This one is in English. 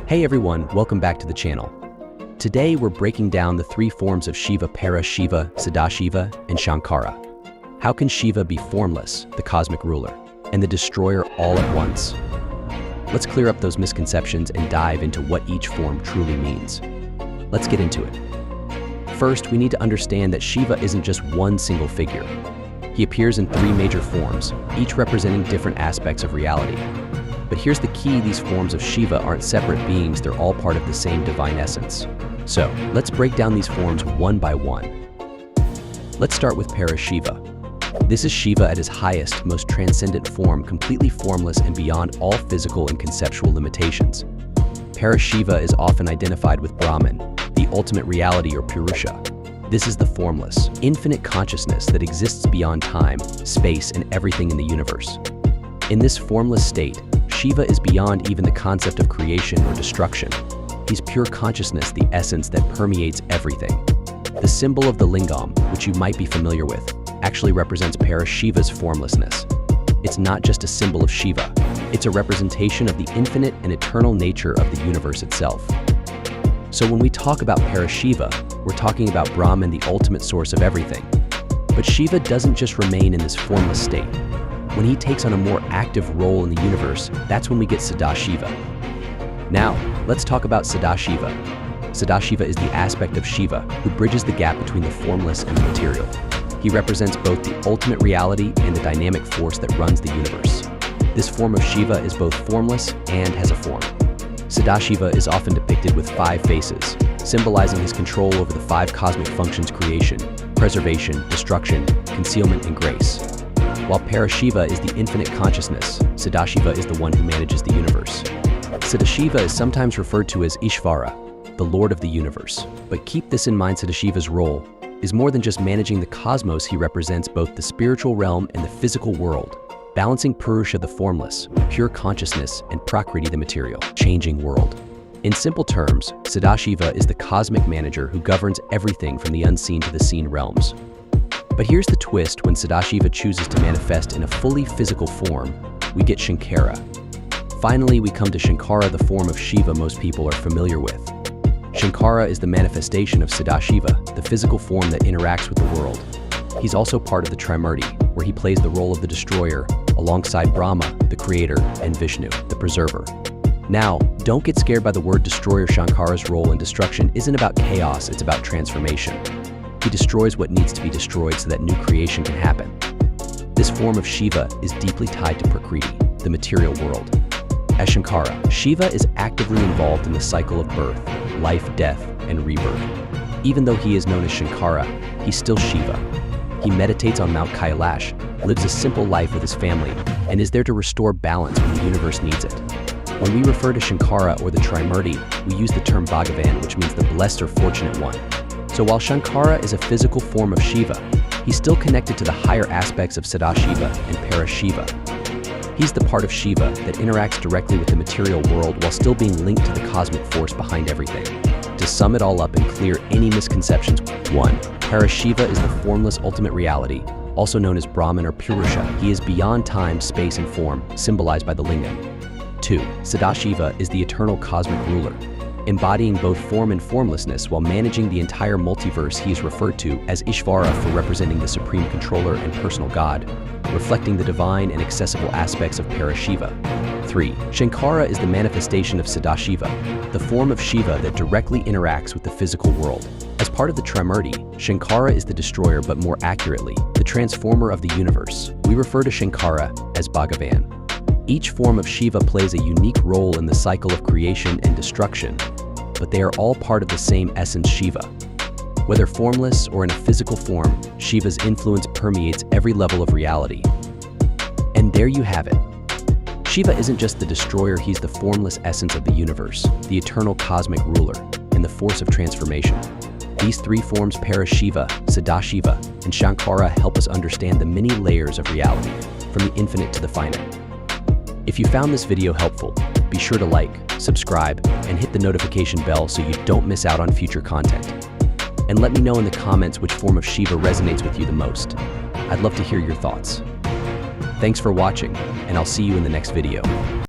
Hey everyone, welcome back to the channel. Today we're breaking down the three forms of Shiva: Shiva, Sadashiva, and Shankara. How can Shiva be formless, the cosmic ruler, and the destroyer all at once? Let's clear up those misconceptions and dive into what each form truly means. Let's get into it. First, we need to understand that Shiva isn't just one single figure. He appears in three major forms, each representing different aspects of reality. But here's the key: these forms of Shiva aren't separate beings, they're all part of the same divine essence. So, let's break down these forms one by one. Let's start with Shiva. This is Shiva at his highest, most transcendent form, completely formless and beyond all physical and conceptual limitations. Shiva is often identified with Brahman, the ultimate reality, or Purusha. This is the formless, infinite consciousness that exists beyond time, space, and everything in the universe. In this formless state, Shiva is beyond even the concept of creation or destruction. He's pure consciousness, the essence that permeates everything. The symbol of the lingam, which you might be familiar with, actually represents Shiva's formlessness. It's not just a symbol of Shiva, it's a representation of the infinite and eternal nature of the universe itself. So when we talk about Shiva, we're talking about Brahman, the ultimate source of everything. But Shiva doesn't just remain in this formless state. When he takes on a more active role in the universe, that's when we get Sadashiva. Now, let's talk about Sadashiva. Sadashiva is the aspect of Shiva who bridges the gap between the formless and the material. He represents both the ultimate reality and the dynamic force that runs the universe. This form of Shiva is both formless and has a form. Sadashiva is often depicted with 5 faces, symbolizing his control over the 5 cosmic functions: creation, preservation, destruction, concealment, and grace. While Shiva is the infinite consciousness, Sadashiva is the one who manages the universe. Sadashiva is sometimes referred to as Ishvara, the Lord of the universe. But keep this in mind: Sadashiva's role is more than just managing the cosmos. He represents both the spiritual realm and the physical world, balancing Purusha, the formless, pure consciousness, and Prakriti, the material, changing world. In simple terms, Sadashiva is the cosmic manager who governs everything from the unseen to the seen realms. But here's the twist: when Sadashiva chooses to manifest in a fully physical form, we get Shankara. Finally, we come to Shankara, the form of Shiva most people are familiar with. Shankara is the manifestation of Sadashiva, the physical form that interacts with the world. He's also part of the Trimurti, where he plays the role of the destroyer, alongside Brahma, the creator, and Vishnu, the preserver. Now, don't get scared by the word destroyer. Shankara's role in destruction isn't about chaos, it's about transformation. He destroys what needs to be destroyed so that new creation can happen. This form of Shiva is deeply tied to Prakriti, the material world. As Shankara, Shiva is actively involved in the cycle of birth, life, death, and rebirth. Even though he is known as Shankara, he's still Shiva. He meditates on Mount Kailash, lives a simple life with his family, and is there to restore balance when the universe needs it. When we refer to Shankara or the Trimurti, we use the term Bhagavan, which means the blessed or fortunate one. So while Shankara is a physical form of Shiva, he's still connected to the higher aspects of Sadashiva and Shiva. He's the part of Shiva that interacts directly with the material world while still being linked to the cosmic force behind everything. To sum it all up and clear any misconceptions: 1. Shiva is the formless ultimate reality, also known as Brahman or Purusha. He is beyond time, space, and form, symbolized by the lingam. 2. Sadashiva is the eternal cosmic ruler, embodying both form and formlessness while managing the entire multiverse. He is referred to as Ishvara for representing the supreme controller and personal god, reflecting the divine and accessible aspects of Shiva. 3. Shankara is the manifestation of Sadashiva, the form of Shiva that directly interacts with the physical world. As part of the Trimurti, Shankara is the destroyer, but more accurately, the transformer of the universe. We refer to Shankara as Bhagavan. Each form of Shiva plays a unique role in the cycle of creation and destruction, but they are all part of the same essence, Shiva. Whether formless or in a physical form, Shiva's influence permeates every level of reality. And there you have it. Shiva isn't just the destroyer, he's the formless essence of the universe, the eternal cosmic ruler, and the force of transformation. These three forms, Shiva, Sadashiva, and Shankara, help us understand the many layers of reality, from the infinite to the finite. If you found this video helpful, be sure to like, subscribe, and hit the notification bell so you don't miss out on future content. And let me know in the comments which form of Shiva resonates with you the most. I'd love to hear your thoughts. Thanks for watching, and I'll see you in the next video.